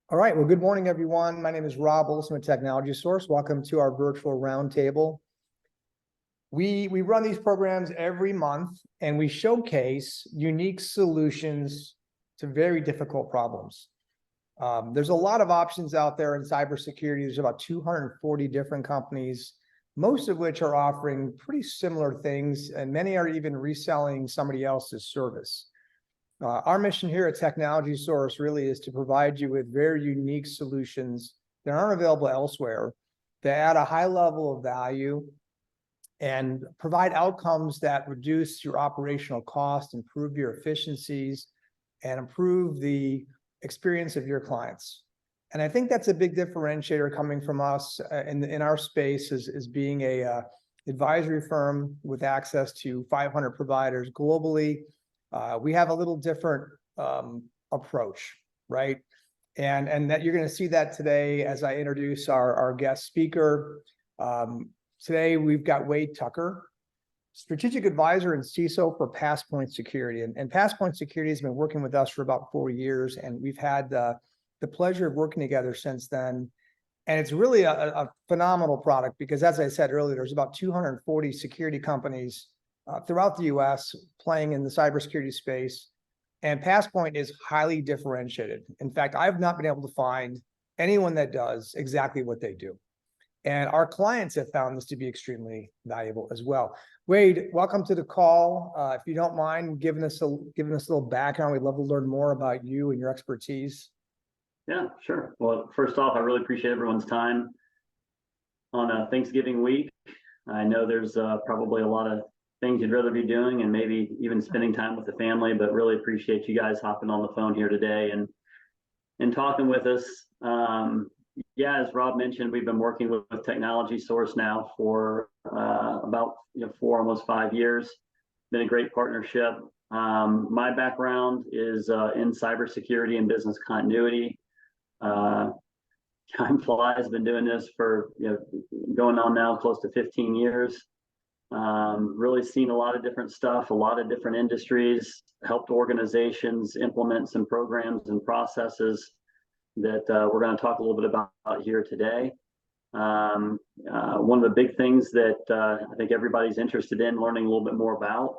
All right. Well, good morning, everyone. My name is Rob Olson with Technology Source. Welcome to our virtual roundtable. We run these programs every month, and we showcase unique solutions to very difficult problems. There's a lot of options out there in cybersecurity. There's about 240 different companies, most of which are offering pretty similar things, and many are even reselling somebody else's service. Our mission here at Technology Source really is to provide you with very unique solutions that aren't available elsewhere, that add a high level of value and provide outcomes that reduce your operational cost, improve your efficiencies, and improve the experience of your clients. And I think that's a big differentiator coming from us in our space as being a advisory firm with access to 500 providers globally. We have a little different approach, right? And that you're going to see that today as I introduce our guest speaker. Today, we've got Wade Tucker, strategic advisor and CISO for Passpoint Security. And Passpoint Security has been working with us for about 4 years, and we've had the pleasure of working together since then. And it's really a phenomenal product because, as I said earlier, there's about 240 security companies throughout the US playing in the cybersecurity space, and Passpoint is highly differentiated. In fact, I've not been able to find anyone that does exactly what they do. And our clients have found this to be extremely valuable as well. Wade, welcome to the call. If you don't mind giving us a little background, we'd love to learn more about you and your expertise. Yeah, sure. Well, first off, I really appreciate everyone's time on Thanksgiving week. I know there's probably a lot of things you'd rather be doing and maybe even spending time with the family, but really appreciate you guys hopping on the phone here today and talking with us. Yeah, as Rob mentioned, we've been working with Technology Source now for about 4, almost 5 years. Been a great partnership. My background is in cybersecurity and business continuity. Time flies. Been doing this for going on now close to 15 years. Really seen a lot of different stuff, a lot of different industries, helped organizations implement some programs and processes that we're going to talk a little bit about here today. One of the big things that I think everybody's interested in learning a little bit more about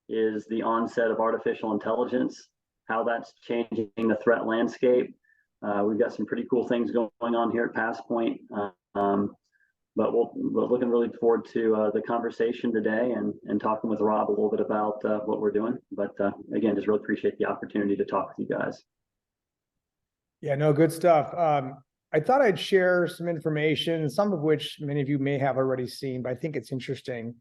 is the onset of artificial intelligence, how that's changing the threat landscape. We've got some pretty cool things going on here at Passpoint. But we're looking really forward to the conversation today and talking with Rob a little bit about what we're doing. But again, just really appreciate the opportunity to talk with you guys. Yeah, no, good stuff. I thought I'd share some information, some of which many of you may have already seen, but I think it's interesting.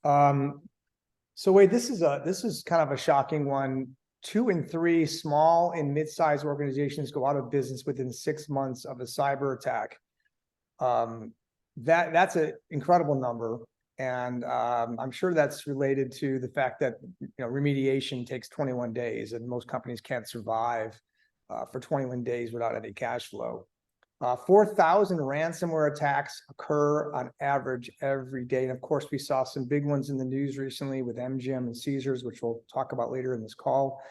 So Wade, this is kind of a shocking one. 2 in 3 small and mid-sized organizations go out of business within 6 months of a cyber attack. That's an incredible number, and I'm sure that's related to the fact that remediation takes 21 days, and most companies can't survive for 21 days without any cash flow. 4,000 ransomware attacks occur on average every day, and of course, we saw some big ones in the news recently with MGM and Caesars, which we'll talk about later in this call.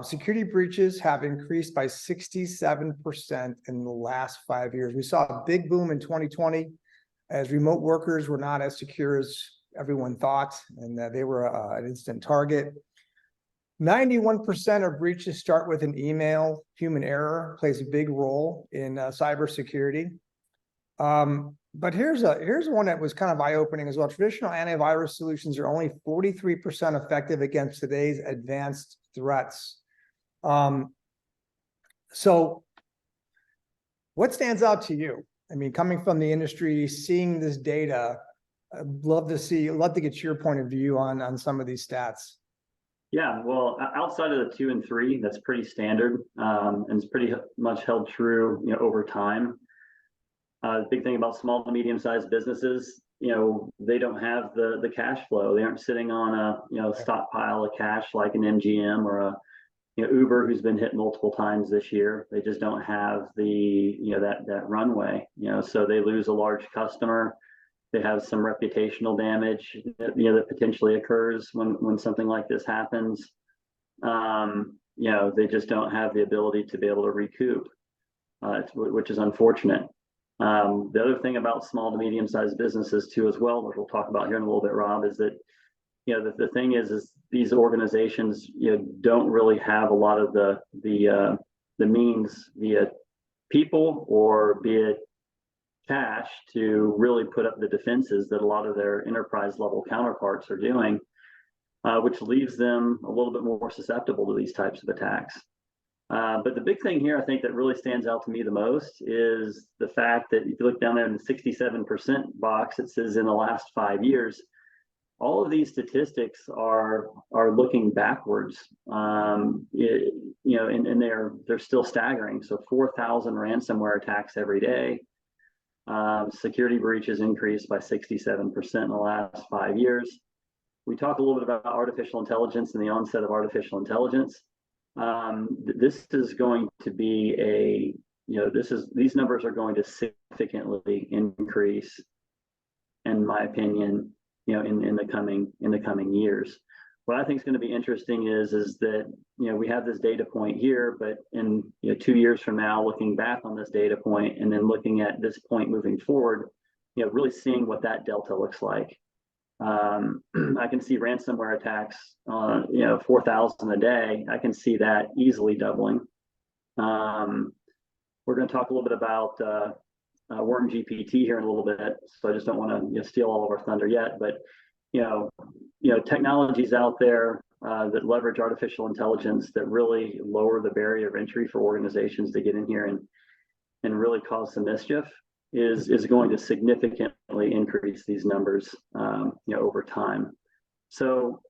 Security breaches have increased by 67% in the last 5 years. We saw a big boom in 2020 as remote workers were not as secure as everyone thought, and they were an instant target. 91% of breaches start with an email. Human error plays a big role in cybersecurity. But here's one that was kind of eye-opening as well. Traditional antivirus solutions are only 43% effective against today's advanced threats. So what stands out to you? I mean, coming from the industry, seeing this data, I'd love to get your point of view on some of these stats. Yeah, well, outside of the 2 and 3, that's pretty standard, and it's pretty much held true, over time. The big thing about small to medium-sized businesses, they don't have the cash flow. They aren't sitting on a stockpile of cash like an MGM or a Uber, who's been hit multiple times this year. They just don't have the that runway. So they lose a large customer. They have some reputational damage that potentially occurs when something like this happens. They just don't have the ability to be able to recoup. which is unfortunate. The other thing about small to medium-sized businesses too, as well, which we'll talk about here in a little bit, Rob, is that the thing is these organizations don't really have a lot of the means, be it people or be it cash, to really put up the defenses that a lot of their enterprise level counterparts are doing, which leaves them a little bit more susceptible to these types of attacks. But the big thing here, I think, that really stands out to me the most is the fact that if you look down there in the 67% box, it says in the last 5 years, all of these statistics are looking backwards, and they're still staggering. So 4,000 ransomware attacks every day. Security breaches increased by 67% in the last 5 years. We talk a little bit about artificial intelligence and the onset of artificial intelligence. This is going to be these numbers are going to significantly increase, in my opinion, in the coming years. What I think is going to be interesting is that we have this data point here, but in 2 years from now, looking back on this data point and then looking at this point moving forward, really seeing what that delta looks like. I can see ransomware attacks, 4,000 a day. I can see that easily doubling. We're going to talk a little bit about Worm GPT here in a little bit, so I just don't want to steal all of our thunder yet. But technologies out there that leverage artificial intelligence that really lower the barrier of entry for organizations to get in here and really cause some mischief is going to significantly increase these numbers over time. So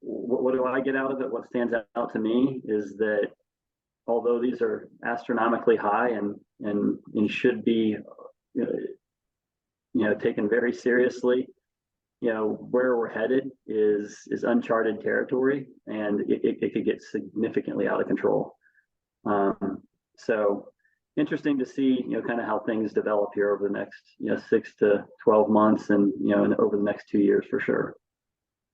what do I get out of it? What stands out to me is that although these are astronomically high and should be taken very seriously, where we're headed is uncharted territory, and it could get significantly out of control. So interesting to see kind of how things develop here over the next 6 to 12 months and and over the next 2 years for sure.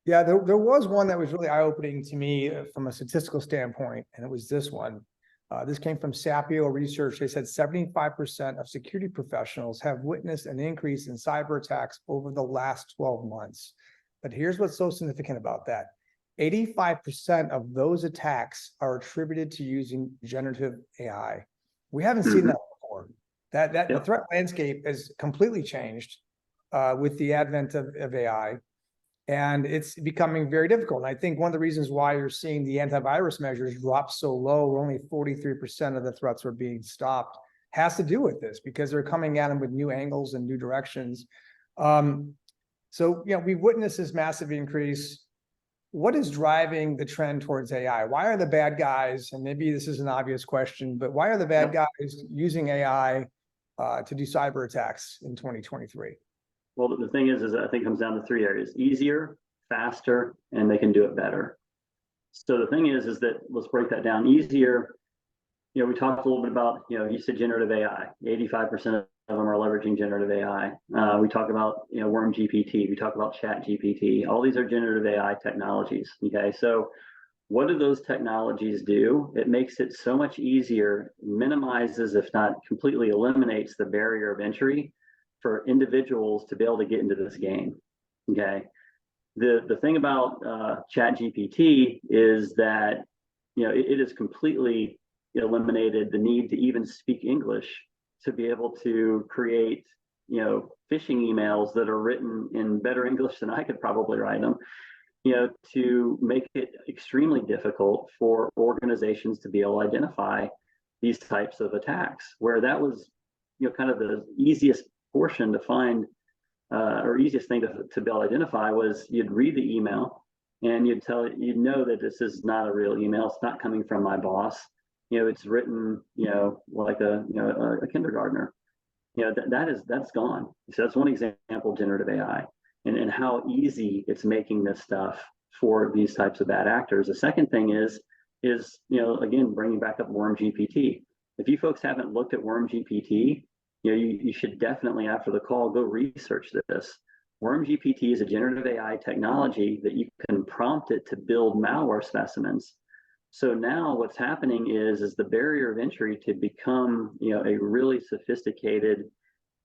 Yeah, there was one that was really eye-opening to me from a statistical standpoint, and it was this one. This came from Sapio Research. They said 75% of security professionals have witnessed an increase in cyber attacks over the last 12 months. But here's what's so significant about that. 85% of those attacks are attributed to using generative AI. We haven't seen that before. The threat landscape has completely changed with the advent of AI. And it's becoming very difficult. And I think one of the reasons why you're seeing the antivirus measures drop so low, where only 43% of the threats are being stopped, has to do with this, because they're coming at them with new angles and new directions. So we've witnessed this massive increase. What is driving the trend towards AI? Why are the bad guys, and maybe this is an obvious question, but why are the bad guys using AI to do cyber attacks in 2023? Well, the thing is I think it comes down to 3 areas: easier, faster, and they can do it better. So the thing is that let's break that down. Easier, we talked a little bit about, you said generative AI. 85% of them are leveraging generative AI. We talk about, Worm GPT. We talk about Chat GPT. All these are generative AI technologies. Okay, so what do those technologies do? It makes it so much easier, minimizes, if not completely eliminates, the barrier of entry for individuals to be able to get into this game. Okay. The thing about Chat GPT is that it has completely eliminated the need to even speak English to be able to create phishing emails that are written in better English than I could probably write them, to make it extremely difficult for organizations to be able to identify these types of attacks, where that was kind of the easiest portion to find, or easiest thing to be able to identify was you'd read the email and you'd know that this is not a real email. It's not coming from my boss. It's written, like a kindergartner. That's gone. So that's one example of generative AI and how easy it's making this stuff for these types of bad actors. The second thing is again, bringing back up Worm GPT. If you folks haven't looked at Worm GPT, you should definitely, after the call, go research this. Worm GPT is a generative AI technology that you can prompt it to build malware specimens. So now what's happening is the barrier of entry to become, a really sophisticated,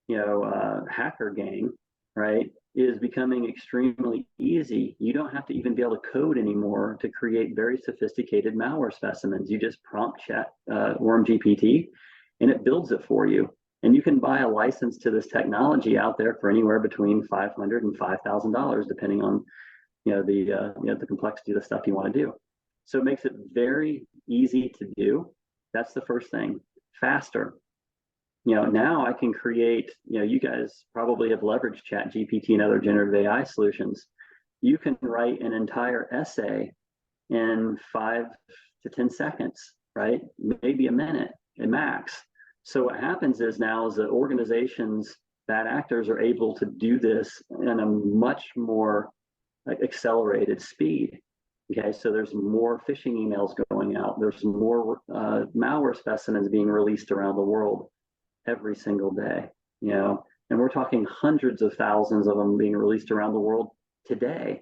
hacker gang, right, is becoming extremely easy. You don't have to even be able to code anymore to create very sophisticated malware specimens. You just prompt chat Worm GPT, and it builds it for you. And you can buy a license to this technology out there for anywhere between $500 and $5,000, depending on the complexity of the stuff you want to do. So it makes it very easy to do. That's the first thing. Faster. Now I can create, you guys probably have leveraged Chat GPT and other generative AI solutions. You can write an entire essay in 5 to 10 seconds, right? Maybe a minute at max. So what happens is now is that organizations, bad actors are able to do this in a much more accelerated speed. Okay, so there's more phishing emails going out. There's more malware specimens being released around the world every single day, and we're talking hundreds of thousands of them being released around the world today.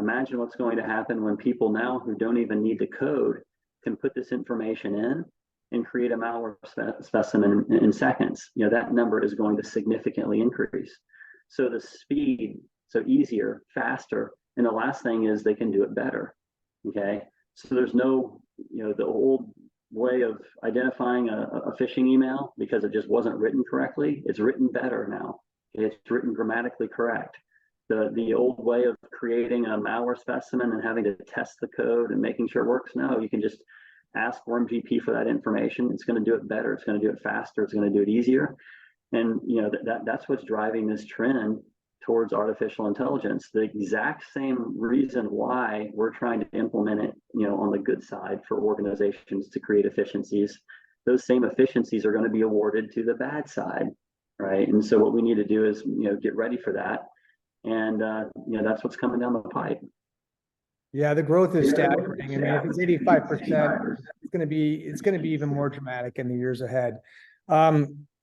Imagine what's going to happen when people now who don't even need to code can put this information in and create a malware specimen in seconds. That number is going to significantly increase. So the speed, so easier, faster, and the last thing is they can do it better. Okay, so there's no, the old way of identifying a phishing email because it just wasn't written correctly. It's written better now. It's written grammatically correct. The old way of creating a malware specimen and having to test the code and making sure it works, no, you can just ask Worm GP for that information. It's going to do it better. It's going to do it faster. It's going to do it easier. And that's what's driving this trend towards artificial intelligence. The exact same reason why we're trying to implement it, on the good side for organizations to create efficiencies. Those same efficiencies are going to be awarded to the bad side, right? And so what we need to do is, get ready for that. And that's what's coming down the pipe. Yeah, the growth is staggering. I mean, if it's 85%, it's going to be even more dramatic in the years ahead.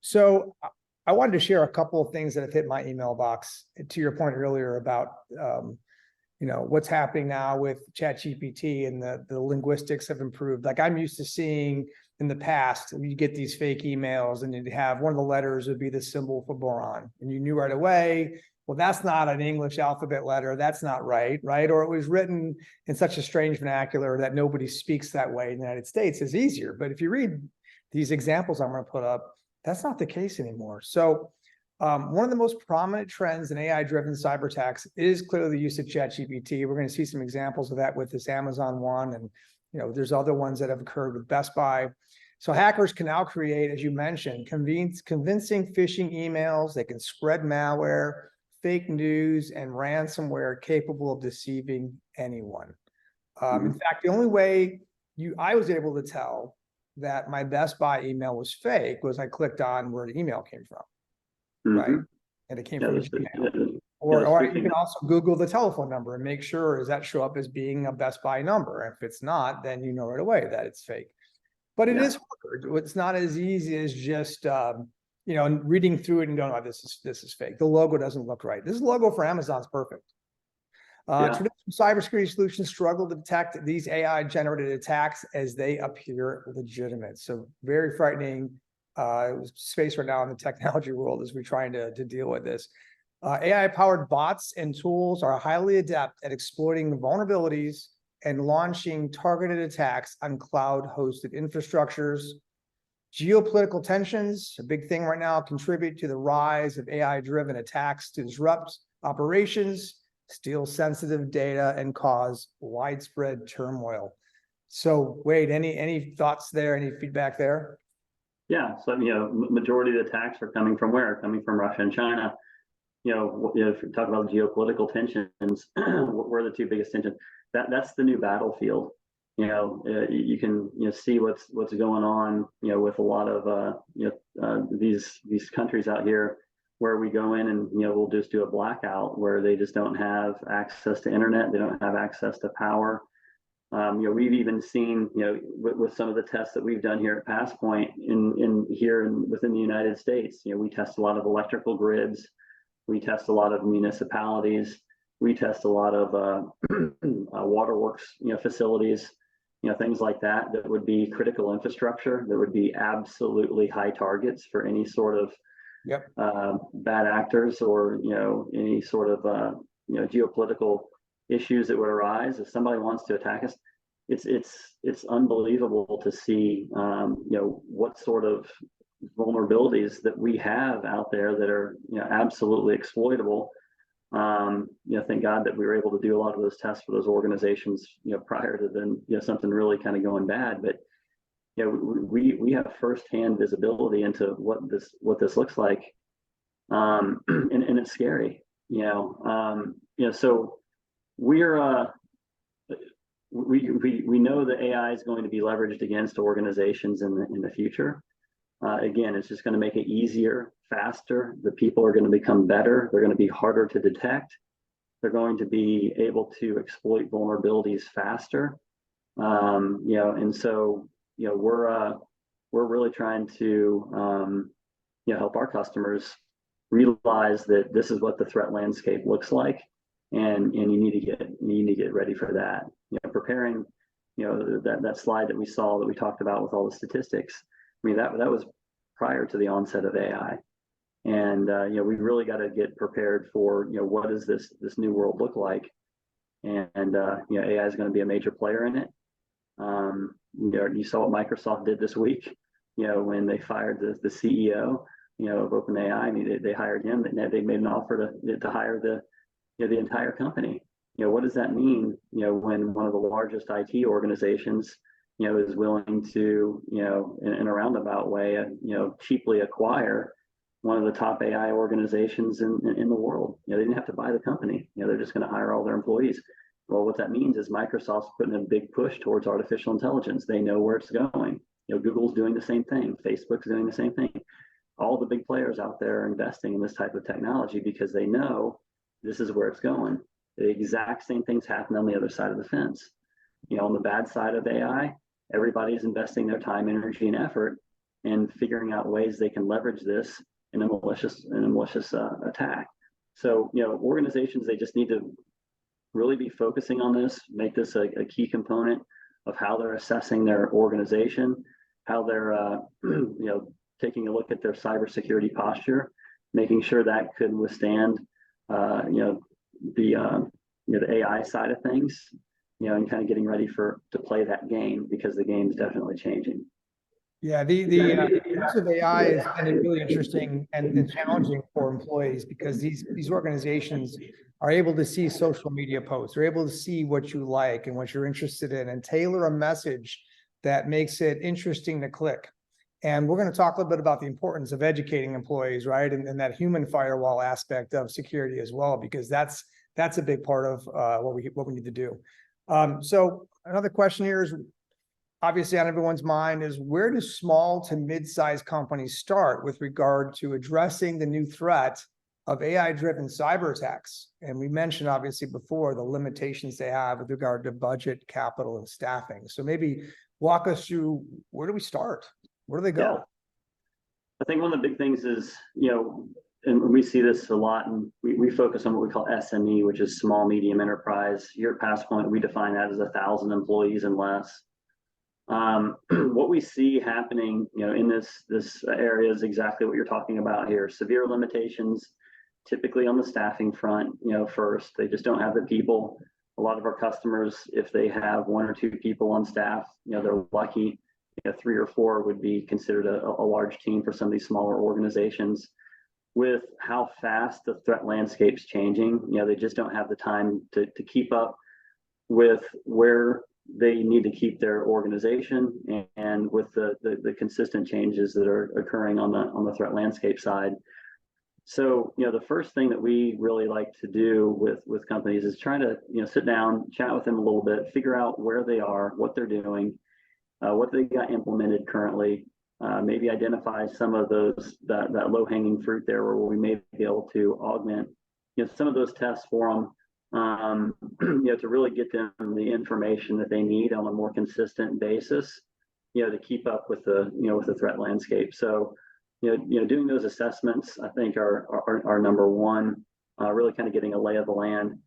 So I wanted to share a couple of things that have hit my email box. To your point earlier about what's happening now with ChatGPT and the linguistics have improved. Like I'm used to seeing in the past, you get these fake emails and you'd have one of the letters would be the symbol for boron, and you knew right away, well, that's not an English alphabet letter. That's not right, right? Or it was written in such a strange vernacular that nobody speaks that way in the United States. It's easier. But if you read these examples I'm going to put up, that's not the case anymore. So one of the most prominent trends in AI-driven cyber attacks is clearly the use of ChatGPT. We're going to see some examples of that with this Amazon one, and there's other ones that have occurred with Best Buy. So hackers can now create, as you mentioned, convincing phishing emails. They can spread malware, fake news, and ransomware capable of deceiving anyone. In fact, the only way I was able to tell that my Best Buy email was fake was I clicked on where the email came from, right? And it came from Gmail. Or you can also Google the telephone number and make sure, does that show up as being a Best Buy number? If it's not, then you know right away that it's fake. But it is hard. It's not as easy as just reading through it and going, oh, this is fake. The logo doesn't look right. This logo for Amazon's perfect. Traditional cybersecurity solutions struggle to detect these AI-generated attacks as they appear legitimate. So very frightening space right now in the technology world as we're trying to deal with this. AI-powered bots and tools are highly adept at exploiting vulnerabilities and launching targeted attacks on cloud-hosted infrastructures. Geopolitical tensions, a big thing right now, contribute to the rise of AI-driven attacks to disrupt operations, steal sensitive data, and cause widespread turmoil. So Wade, any thoughts there? Any feedback there? Yeah, so majority of the attacks are coming from where? Coming from Russia and China. If you talk about geopolitical tensions, where are the two biggest tensions? That's the new battlefield. You can see what's going on with a lot of these countries out here, where we go in and we'll just do a blackout where they just don't have access to internet, they don't have access to power. We've even seen with some of the tests that we've done here at Passpoint within the United States, we test a lot of electrical grids, we test a lot of municipalities, we test a lot of waterworks facilities. things like that, that would be critical infrastructure, that would be absolutely high targets for any sort of bad actors, or any sort of geopolitical issues that would arise. If somebody wants to attack us, it's unbelievable to see what sort of vulnerabilities that we have out there that are absolutely exploitable. Thank God that we were able to do a lot of those tests for those organizations prior to then something really kind of going bad. But we have firsthand visibility into what this looks like, and it's scary. So we're we know that AI is going to be leveraged against organizations in the future. Again, it's just going to make it easier, faster. The people are going to become better. They're going to be harder to detect. They're going to be able to exploit vulnerabilities faster. And so we're really trying to help our customers realize that this is what the threat landscape looks like, and you need to get ready for that. Preparing that slide that we saw, that we talked about with all the statistics. I mean, that was prior to the onset of AI, and we really got to get prepared for what does this new world look like, and AI is going to be a major player in it. You saw what Microsoft did this week, when they fired the CEO, of OpenAI. I mean, they hired him, they made an offer to hire the entire company. What does that mean? When one of the largest IT organizations is willing to, in a roundabout way, cheaply acquire one of the top AI organizations in the world. They didn't have to buy the company. They're just going to hire all their employees. Well, what that means is Microsoft's putting a big push towards artificial intelligence. They know where it's going. Google's doing the same thing. Facebook's doing the same thing. All the big players out there are investing in this type of technology because they know this is where it's going. The exact same things happen on the other side of the fence. On the bad side of AI, everybody's investing their time, energy, and effort in figuring out ways they can leverage this in a malicious attack. So, organizations, they just need to really be focusing on this, make this a key component of how they're assessing their organization, how they're, taking a look at their cybersecurity posture, making sure that could withstand, the AI side of things, and kind of getting ready to play that game, because the game is definitely changing. Yeah, the use of AI is kind of really interesting and challenging for employees, because these organizations are able to see social media posts. They're able to see what you like and what you're interested in, and tailor a message that makes it interesting to click. And we're going to talk a little bit about the importance of educating employees, right? And that human firewall aspect of security as well, because that's a big part of what we need to do. So another question here is, obviously on everyone's mind, is where do small to mid-sized companies start with regard to addressing the new threat of AI-driven cyber attacks? And we mentioned obviously before the limitations they have with regard to budget, capital, and staffing. So maybe walk us through, where do we start? Where do they go? Yeah. I think one of the big things is, and we see this a lot, and we focus on what we call SME, which is small, medium enterprise. Here at PassPoint, we define that as 1,000 employees and less. What we see happening, in this area is exactly what you're talking about here. Severe limitations, typically on the staffing front. First, they just don't have the people. A lot of our customers, if they have 1 or 2 people on staff, they're lucky. 3 or 4 would be considered a large team for some of these smaller organizations. With how fast the threat landscape's changing, they just don't have the time to keep up with where they need to keep their organization, and with the consistent changes that are occurring on the threat landscape side. So, the first thing that we really like to do with companies is try to, sit down, chat with them a little bit, figure out where they are, what they're doing, what they got implemented currently, maybe identify some of that low-hanging fruit there where we may be able to augment, some of those tests for them, to really get them the information that they need on a more consistent basis, to keep up with the threat landscape. So, doing those assessments, I think, are number one. Really kind of getting a lay of the land.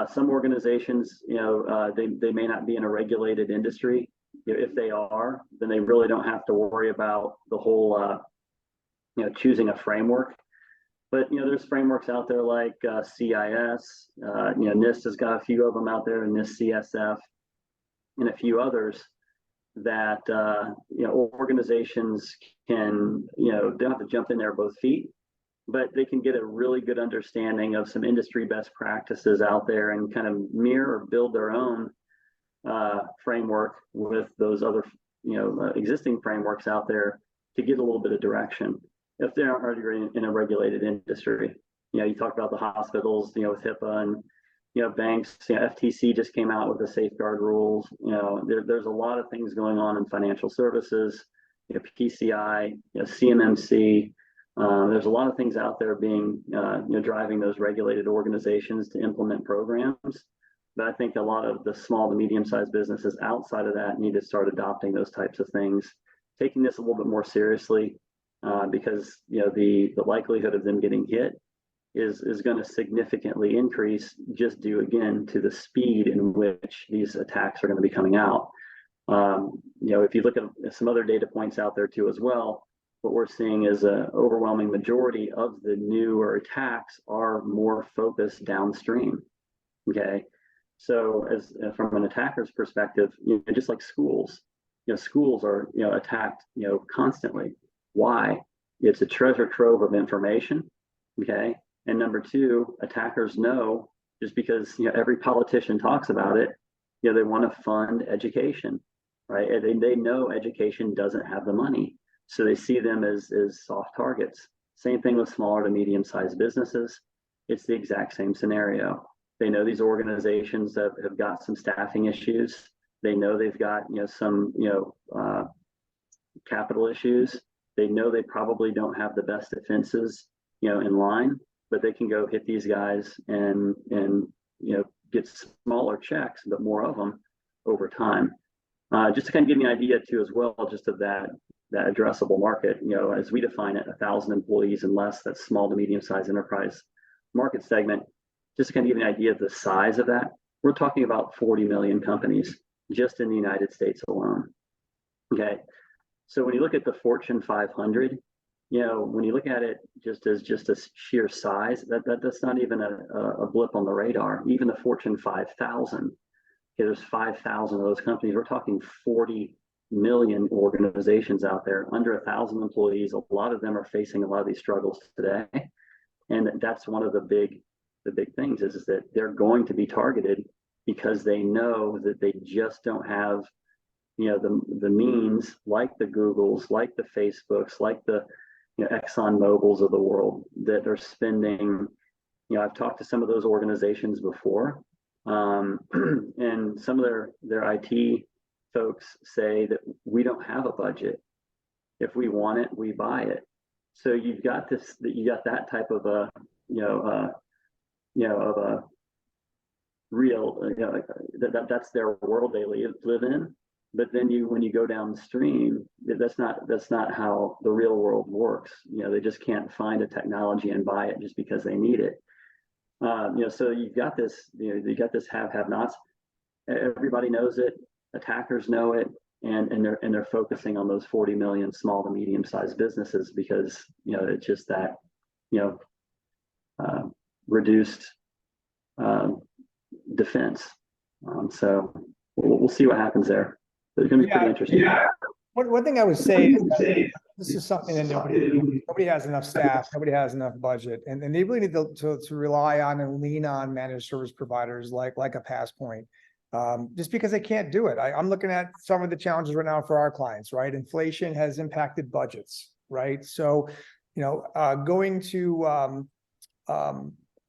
Some organizations, they may not be in a regulated industry. If they are, then they really don't have to worry about the whole, choosing a framework. But there's frameworks out there like CIS. NIST has got a few of them out there, and NIST CSF, and a few others that organizations can they don't have to jump in there both feet, but they can get a really good understanding of some industry best practices out there and kind of mirror or build their own framework with those other existing frameworks out there to get a little bit of direction if they aren't already in a regulated industry. You talk about the hospitals, with HIPAA, and banks. FTC just came out with the safeguard rules. There's a lot of things going on in financial services. PCI, CMMC. There's a lot of things out there being driving those regulated organizations to implement programs. But I think a lot of the small to medium-sized businesses outside of that need to start adopting those types of things, taking this a little bit more seriously, because the likelihood of them getting hit is going to significantly increase, just due again to the speed in which these attacks are going to be coming out. If you look at some other data points out there too as well, what we're seeing is an overwhelming majority of the newer attacks are more focused downstream. Okay, so as from an attacker's perspective, just like schools, schools are attacked constantly. Why? It's a treasure trove of information. Okay, and number two, attackers know, just because every politician talks about it, they want to fund education, right? And they know education doesn't have the money, so they see them as soft targets. Same thing with smaller to medium-sized businesses. It's the exact same scenario. They know these organizations have got some staffing issues. They know they've got some capital issues. They know they probably don't have the best defenses in line, but they can go hit these guys and get smaller checks, but more of them over time. Just to kind of give you an idea too as well, just of that addressable market, as we define it, 1,000 employees and less, that's small to medium-sized enterprise market segment. Just to kind of give you an idea of the size of that, we're talking about 40 million companies just in the United States alone. Okay, so when you look at the Fortune 500, when you look at it just as a sheer size, that's not even a blip on the radar. Even the Fortune 5,000, there's 5,000 of those companies. We're talking 40 million organizations out there, under 1,000 employees. A lot of them are facing a lot of these struggles today, and that's one of the big things is that they're going to be targeted because they know that they just don't have the means, like the Googles, like the Facebooks, like the Exxon Mobils of the world, that are spending. I've talked to some of those organizations before, and some of their IT folks say that we don't have a budget. If we want it, we buy it. So you got that type of a of a real that's their world they live in. But then when you go downstream, that's not how the real world works. They just can't find a technology and buy it just because they need it. So you've got this, you got this have-nots. Everybody knows it. Attackers know it, and they're focusing on those 40 million small to medium-sized businesses because it's just that reduced defense. So we'll see what happens there. It's going to be pretty interesting. Yeah. One thing I would say is that this is something that nobody has enough staff, nobody has enough budget, and they really need to rely on and lean on managed service providers like a Passpoint, just because they can't do it. I'm looking at some of the challenges right now for our clients, right? Inflation has impacted budgets, right? So, going to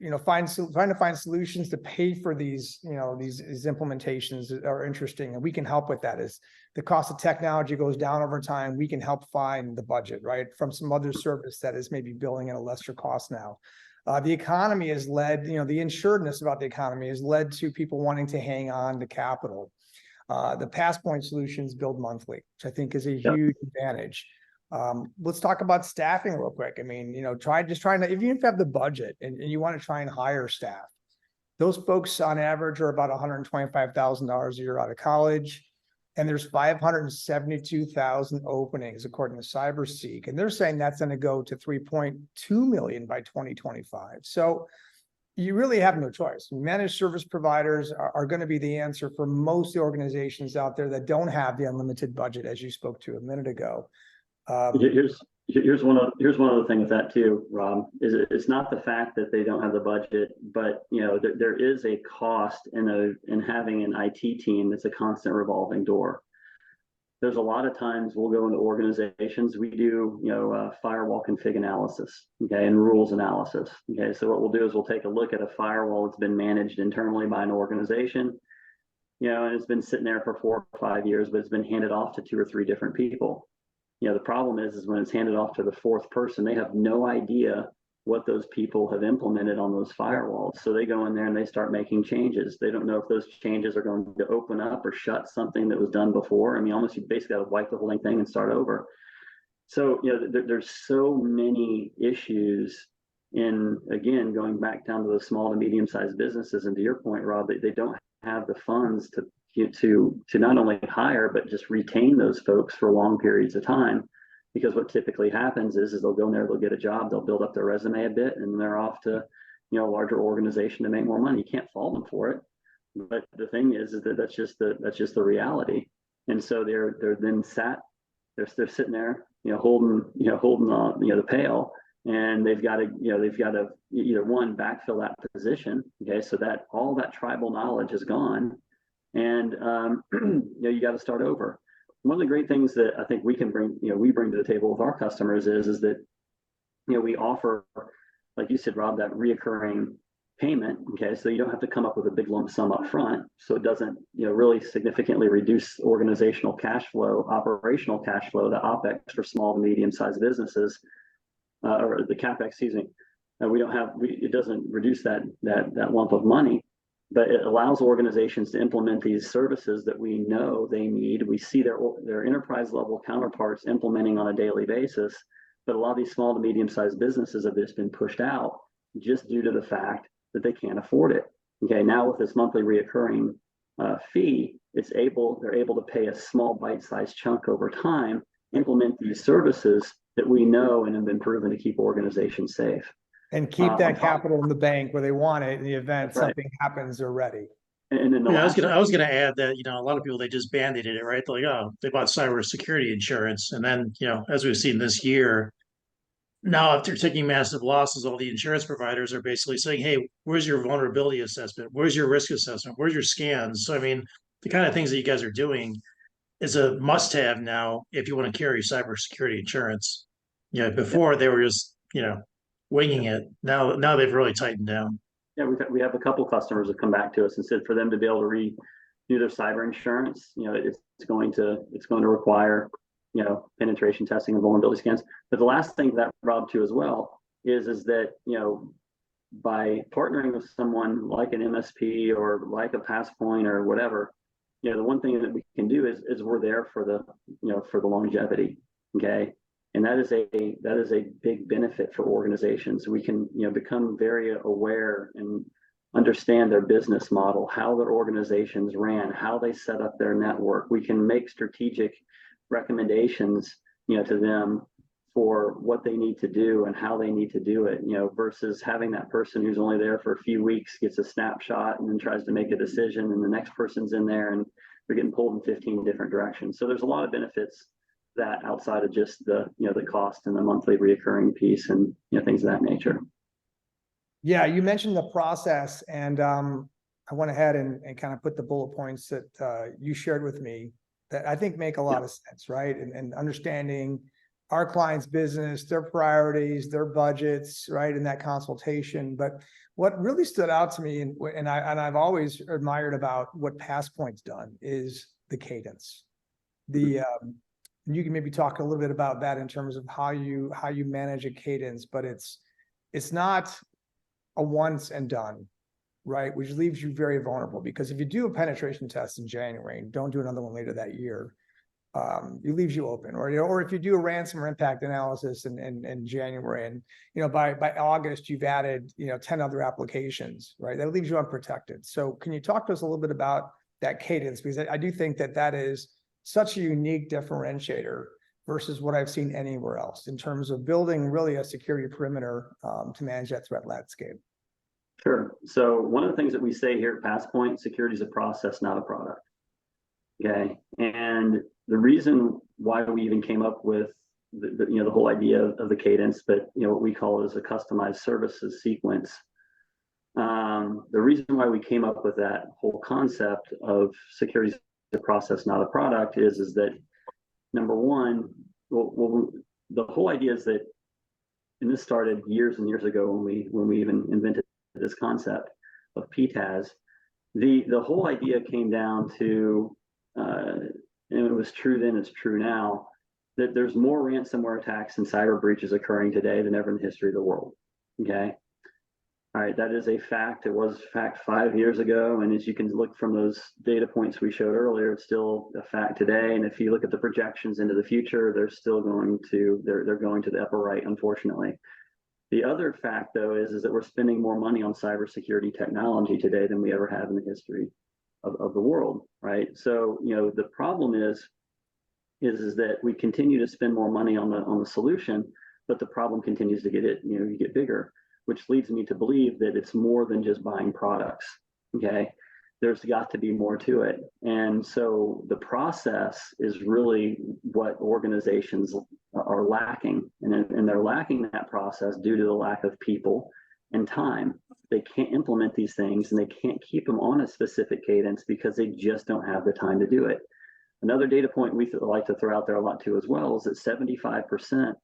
trying to find solutions to pay for these implementations are interesting, and we can help with that. As the cost of technology goes down over time, we can help find the budget, right, from some other service that is maybe billing at a lesser cost now. The economy has led, the insuredness about the economy has led to people wanting to hang on to capital. The Passpoint solutions build monthly, which I think is a huge advantage. Let's talk about staffing real quick. I mean, trying to, even if you have the budget and you want to try and hire staff, Those folks on average are about $125,000 a year out of college. And there's 572,000 openings according to CyberSeek. And they're saying that's going to go to 3.2 million by 2025. So you really have no choice. Managed service providers are going to be the answer for most organizations out there that don't have the unlimited budget, as you spoke to a minute ago. Here's one other thing with that too, Rob, is it's not the fact that they don't have the budget, but there is a cost in having an IT team that's a constant revolving door. There's a lot of times we'll go into organizations, we do firewall config analysis, okay, and rules analysis. Okay, so what we'll do is we'll take a look at a firewall that's been managed internally by an organization, and it's been sitting there for 4 or 5 years, but it's been handed off to 2 or 3 different people. The problem is when it's handed off to the 4th person, they have no idea what those people have implemented on those firewalls. So they go in there and they start making changes. They don't know if those changes are going to open up or shut something that was done before. I mean, almost you basically got to wipe the whole thing and start over. So, there's so many issues in, again, going back down to the small to medium-sized businesses. And to your point, Rob, they don't have the funds to not only hire, but just retain those folks for long periods of time. Because what typically happens is they'll go in there, they'll get a job, they'll build up their resume a bit, and they're off to a larger organization to make more money. You can't fault them for it. But the thing is that that's just the reality. And so they're sitting there, holding the pail, and they've got to either one, backfill that position. Okay, so that all that tribal knowledge is gone. And you got to start over. One of the great things that I think we can bring, we bring to the table with our customers is that, we offer, like you said, Rob, that reoccurring payment. Okay, so you don't have to come up with a big lump sum up front. So it doesn't, really significantly reduce organizational cash flow, operational cash flow, the OpEx for small to medium-sized businesses, or the CapEx, excuse me. It doesn't reduce that lump of money. But it allows organizations to implement these services that we know they need. We see their enterprise level counterparts implementing on a daily basis. But a lot of these small to medium-sized businesses have just been pushed out just due to the fact that they can't afford it. Okay, now with this monthly reoccurring fee, they're able to pay a small bite-sized chunk over time, implement these services that we know and have been proven to keep organizations safe. And keep that capital in the bank where they want it in the event something happens, they're ready. And then I was gonna add that a lot of people, they just band-aided it, right? They're like, oh, they bought cybersecurity insurance, and then as we've seen this year, now after taking massive losses, all the insurance providers are basically saying, hey, where's your vulnerability assessment? Where's your risk assessment? Where's your scans? So I mean, the kind of things that you guys are doing is a must-have now if you want to carry cybersecurity insurance. Before they were just winging it. Now they've really tightened down. Yeah, we have a couple customers that come back to us and said for them to be able to renew their cyber insurance, it's going to require penetration testing and vulnerability scans. But the last thing that, Rob, too, as well is that by partnering with someone like an MSP or like a Passpoint or whatever, the one thing that we can do is we're there for the longevity. Okay. And that is a big benefit for organizations. We can become very aware and understand their business model, how their organizations ran, how they set up their network. We can make strategic recommendations to them for what they need to do and how they need to do it, versus having that person who's only there for a few weeks gets a snapshot and then tries to make a decision, and the next person's in there and they're getting pulled in 15 different directions. So there's a lot of benefits that outside of just the cost and the monthly reoccurring piece and things of that nature. Yeah, you mentioned the process, and I went ahead and kind of put the bullet points that you shared with me that I think make a lot of sense, right? And understanding our clients' business, their priorities, their budgets, right, in that consultation. But what really stood out to me, and I've always admired about what Passpoint's done, is the cadence. You can maybe talk a little bit about that in terms of how you manage a cadence, but it's not a once and done, right? Which leaves you very vulnerable, because if you do a penetration test in January and don't do another one later that year, it leaves you open, or, or if you do a ransomware impact analysis in January, and, by August, you've added, 10 other applications, right? That leaves you unprotected. So can you talk to us a little bit about that cadence? Because I do think that is such a unique differentiator versus what I've seen anywhere else in terms of building really a security perimeter to manage that threat landscape. Sure. So one of the things that we say here at PassPoint, security is a process, not a product. Okay. And the reason why we even came up with the whole idea of the cadence, but what we call is a customized services sequence. The reason why we came up with that whole concept of security is a process, not a product, is that number one, the whole idea is that, and this started years and years ago when we even invented this concept of PTAS. The whole idea came down to, and it was true then, it's true now, that there's more ransomware attacks and cyber breaches occurring today than ever in the history of the world. Okay. All right, that is a fact. It was a fact 5 years ago, and as you can look from those data points we showed earlier, it's still a fact today. And if you look at the projections into the future, they're going to the upper right, unfortunately. The other fact, though, is that we're spending more money on cybersecurity technology today than we ever have in the history of the world, right? So, the problem is that we continue to spend more money on the solution, but the problem continues to get bigger, which leads me to believe that it's more than just buying products. Okay, there's got to be more to it, and so the process is really what organizations are lacking, and they're lacking that process due to the lack of people and time. They can't implement these things, and they can't keep them on a specific cadence because they just don't have the time to do it. Another data point we like to throw out there a lot too as well is that 75%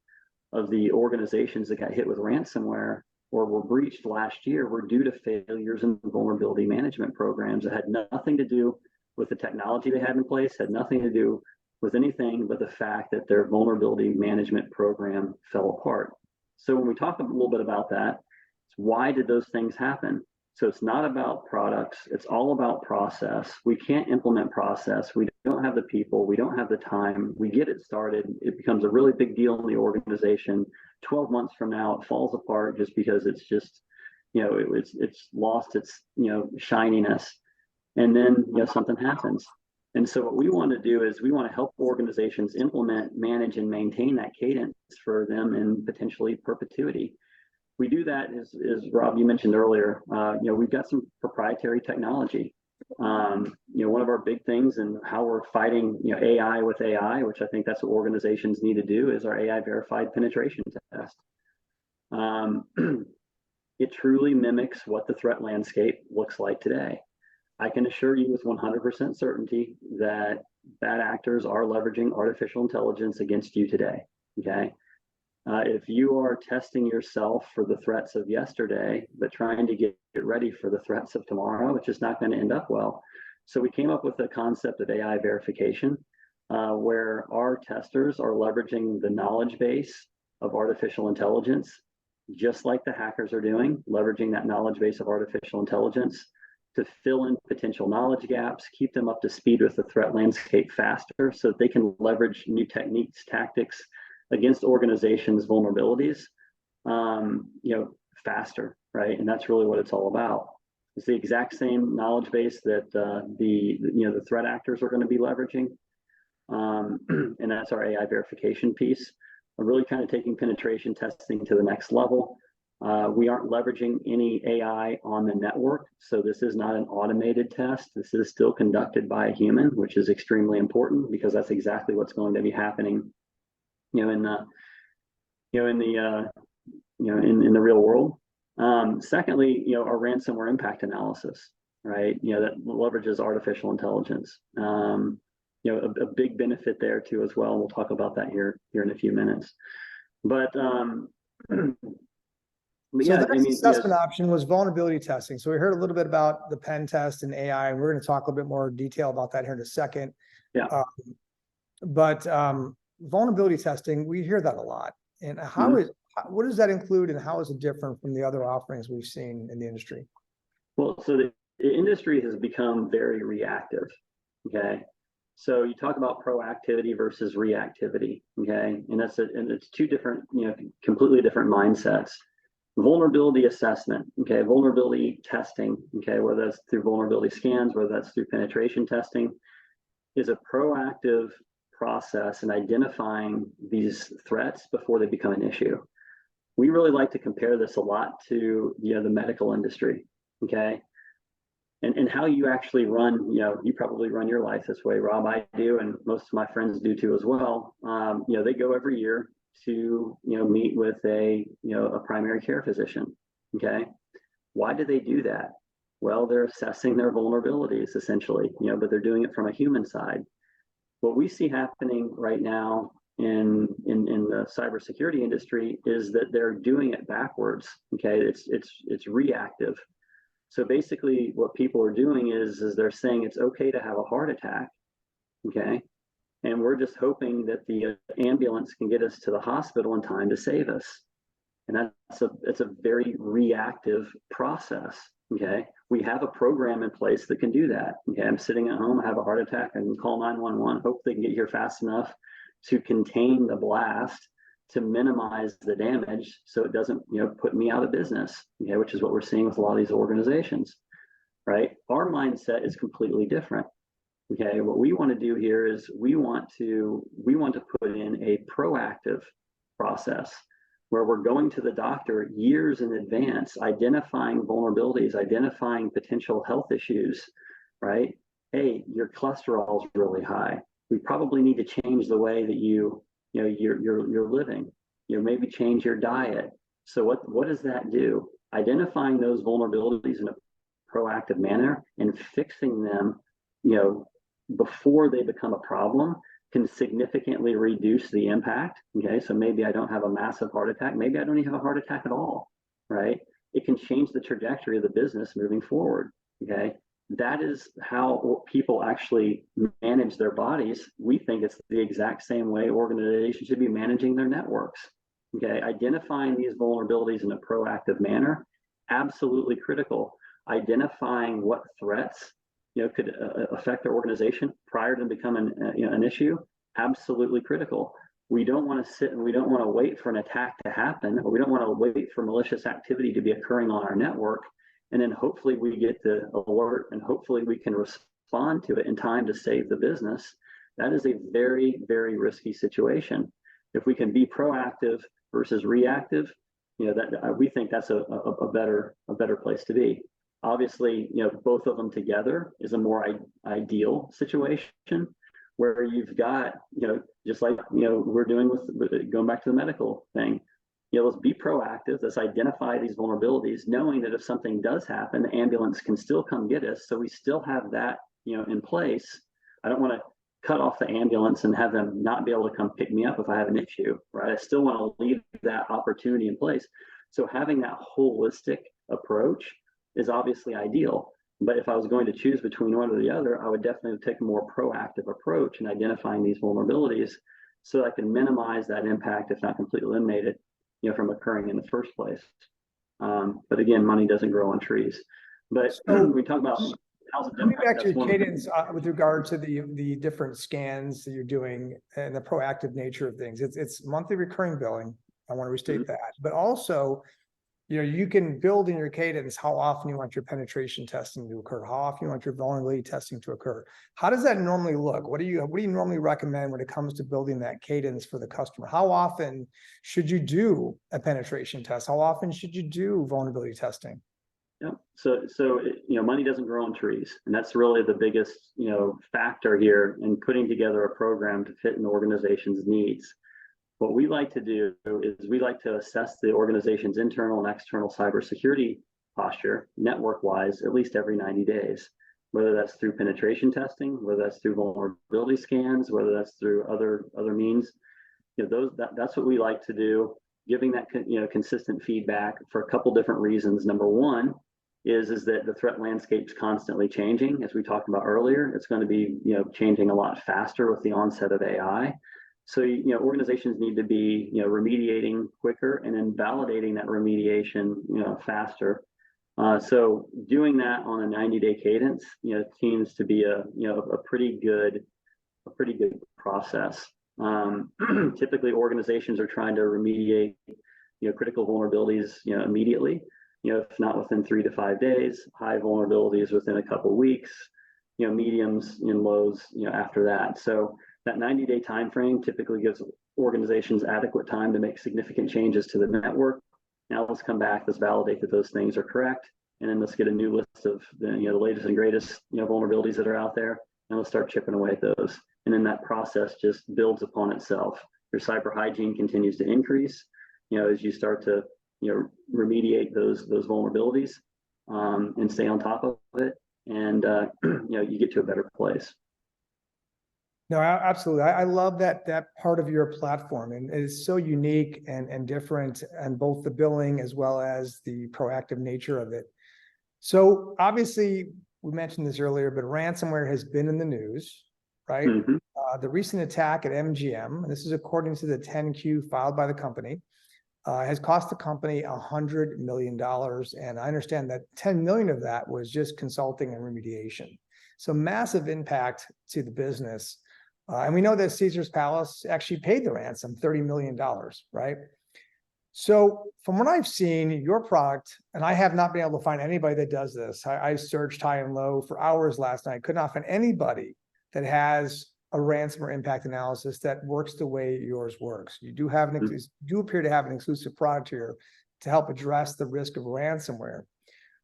of the organizations that got hit with ransomware or were breached last year were due to failures in vulnerability management programs that had nothing to do with the technology they had in place, had nothing to do with anything but the fact that their vulnerability management program fell apart. So when we talk a little bit about that, why did those things happen? So it's not about products, it's all about process. We can't implement process. We don't have the people, we don't have the time. We get it started, it becomes a really big deal in the organization. 12 months from now, it falls apart just because it's just, it's lost its, shininess. And then, something happens. And so what we want to do is we want to help organizations implement, manage, and maintain that cadence for them in potentially perpetuity. We do that as Rob, you mentioned earlier, we've got some proprietary technology. One of our big things and how we're fighting, AI with AI, which I think that's what organizations need to do, is our AI verified penetration test. It truly mimics what the threat landscape looks like today. I can assure you with 100% certainty that bad actors are leveraging artificial intelligence against you today. Okay. If you are testing yourself for the threats of yesterday, but trying to get ready for the threats of tomorrow, it's just not going to end up well. So we came up with the concept of AI verification, where our testers are leveraging the knowledge base of artificial intelligence, just like the hackers are doing, leveraging that knowledge base of artificial intelligence to fill in potential knowledge gaps, keep them up to speed with the threat landscape faster so that they can leverage new techniques, tactics, against organizations' vulnerabilities, faster, right? And that's really what it's all about. It's the exact same knowledge base that the threat actors are going to be leveraging, and that's our AI verification piece. We're really kind of taking penetration testing to the next level. We aren't leveraging any AI on the network, so this is not an automated test. This is still conducted by a human, which is extremely important because that's exactly what's going to be happening in the real world. Secondly, our ransomware impact analysis, right? That leverages artificial intelligence. A big benefit there too as well. We'll talk about that here in a few minutes. But yeah, the next assessment option was vulnerability testing. So we heard a little bit about the pen test and AI, and we're going to talk a little bit more detail about that here in a second. Yeah. But vulnerability testing, we hear that a lot. And what does that include, and how is it different from the other offerings we've seen in the industry? Well, so the industry has become very reactive. Okay. So you talk about proactivity versus reactivity, okay? And it's two different, completely different mindsets. Vulnerability assessment, okay, vulnerability testing, okay, whether that's through vulnerability scans, whether that's through penetration testing, is a proactive process in identifying these threats before they become an issue. We really like to compare this a lot to, the medical industry, okay? And how you actually run, you probably run your life this way, Rob, I do, and most of my friends do too as well. They go every year to, meet with a primary care physician, okay? Why do they do that? Well, they're assessing their vulnerabilities essentially, but they're doing it from a human side. What we see happening right now in the cybersecurity industry is that they're doing it backwards, okay? It's reactive. So basically what people are doing is they're saying it's okay to have a heart attack, okay? And we're just hoping that the ambulance can get us to the hospital in time to save us. And it's a very reactive process, okay? We have a program in place that can do that, okay? I'm sitting at home, I have a heart attack, I can call 911, hope they can get here fast enough to contain the blast, to minimize the damage so it doesn't, put me out of business, okay, which is what we're seeing with a lot of these organizations, right? Our mindset is completely different, okay? What we want to do here is we want to put in a proactive process where we're going to the doctor years in advance, identifying vulnerabilities, identifying potential health issues, right? Hey, your cholesterol is really high. We probably need to change the way that you're living. Maybe change your diet. So what does that do? Identifying those vulnerabilities in a proactive manner and fixing them, before they become a problem can significantly reduce the impact. Okay, so maybe I don't have a massive heart attack. Maybe I don't even have a heart attack at all, right? It can change the trajectory of the business moving forward. Okay, that is how people actually manage their bodies. We think it's the exact same way organizations should be managing their networks. Okay, identifying these vulnerabilities in a proactive manner, absolutely critical. Identifying what threats could affect their organization prior to becoming an issue, absolutely critical. We don't want to sit and we don't want to wait for an attack to happen, or we don't want to wait for malicious activity to be occurring on our network. And then hopefully we get the alert and hopefully we can respond to it in time to save the business. That is a very, very risky situation. If we can be proactive versus reactive, that we think that's a better place to be. Obviously, both of them together is a more ideal situation where you've got, just like, we're doing with going back to the medical thing, let's be proactive. Let's identify these vulnerabilities, knowing that if something does happen, the ambulance can still come get us. So we still have that, in place. I don't want to cut off the ambulance and have them not be able to come pick me up if I have an issue, right? I still want to leave that opportunity in place. So having that holistic approach is obviously ideal. But if I was going to choose between one or the other, I would definitely take a more proactive approach in identifying these vulnerabilities so I can minimize that impact, if not completely eliminate it, from occurring in the first place. But again, money doesn't grow on trees. But So, we talk about coming back to Cadence with regard to the different scans that you're doing and the proactive nature of things. It's monthly recurring billing. I want to restate that, but also, you can build in your Cadence how often you want your penetration testing to occur, how often you want your vulnerability testing to occur. How does that normally look? What do you normally recommend when it comes to building that Cadence for the customer? How often should you do a penetration test? How often should you do vulnerability testing? Yeah. So money doesn't grow on trees, and that's really the biggest factor here in putting together a program to fit an organization's needs. What we like to do is we like to assess the organization's internal and external cybersecurity posture, network-wise, at least every 90 days, whether that's through penetration testing, whether that's through vulnerability scans, whether that's through other means. That's what we like to do, giving that consistent feedback for a couple different reasons. Number one is that the threat landscape's constantly changing. As we talked about earlier, it's going to be changing a lot faster with the onset of AI. So, organizations need to be, remediating quicker and then validating that remediation, faster. So doing that on a 90-day cadence, seems to be a pretty good pretty good process. Typically, organizations are trying to remediate, critical vulnerabilities, immediately. If not within 3 to 5 days, high vulnerabilities within a couple of weeks, mediums and lows, after that. So that 90-day time frame typically gives organizations adequate time to make significant changes to the network. Now let's come back, let's validate that those things are correct, and then let's get a new list of the latest and greatest vulnerabilities that are out there, and let's start chipping away at those. And then that process just builds upon itself. Your cyber hygiene continues to increase, as you start to remediate those vulnerabilities, and stay on top of it, and you get to a better place. No, absolutely. I love that part of your platform, and it is so unique and different, and both the billing as well as the proactive nature of it. So obviously, we mentioned this earlier, but ransomware has been in the news, right? Mm-hmm. The recent attack at MGM, and this is according to the 10-Q filed by the company, has cost the company $100 million. And I understand that 10 million of that was just consulting and remediation. So massive impact to the business. And we know that Caesar's Palace actually paid the ransom, $30 million, right? So from what I've seen, your product, and I have not been able to find anybody that does this. I searched high and low for hours last night, could not find anybody that has a ransomware impact analysis that works the way yours works. You do have do appear to have an exclusive product here to help address the risk of ransomware.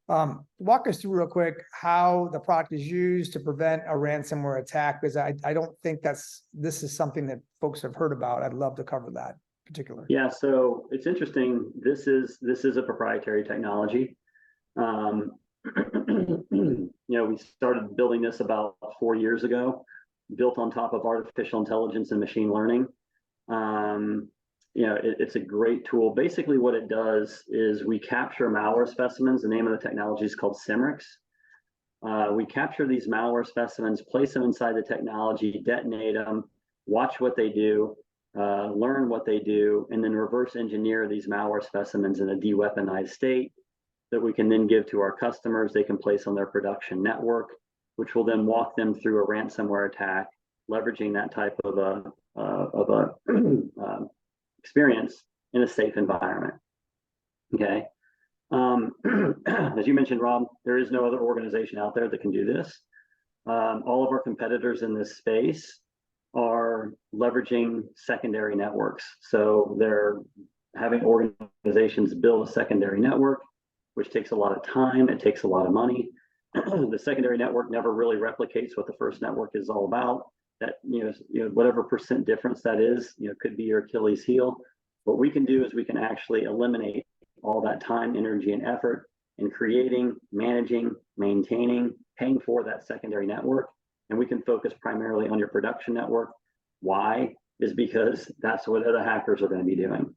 Walk us through real quick how the product is used to prevent a ransomware attack, because I don't think this is something that folks have heard about. I'd love to cover that particular. Yeah, so it's interesting. This is a proprietary technology. We started building this about 4 years ago, built on top of artificial intelligence and machine learning. It's a great tool. Basically, what it does is we capture malware specimens. The name of the technology is called Cymrix. We capture these malware specimens, place them inside the technology, detonate them, watch what they do, learn what they do, and then reverse engineer these malware specimens in a de-weaponized state that we can then give to our customers. They can place on their production network, which will then walk them through a ransomware attack, leveraging that type of a experience in a safe environment. Okay. As you mentioned, Rob, there is no other organization out there that can do this. All of our competitors in this space are leveraging secondary networks. So they're having organizations build a secondary network, which takes a lot of time. It takes a lot of money. The secondary network never really replicates what the first network is all about. That whatever percent difference that is, could be your Achilles heel. What we can do is we can actually eliminate all that time, energy, and effort in creating, managing, maintaining, paying for that secondary network, and we can focus primarily on your production network. Why? Is because that's what other hackers are going to be doing.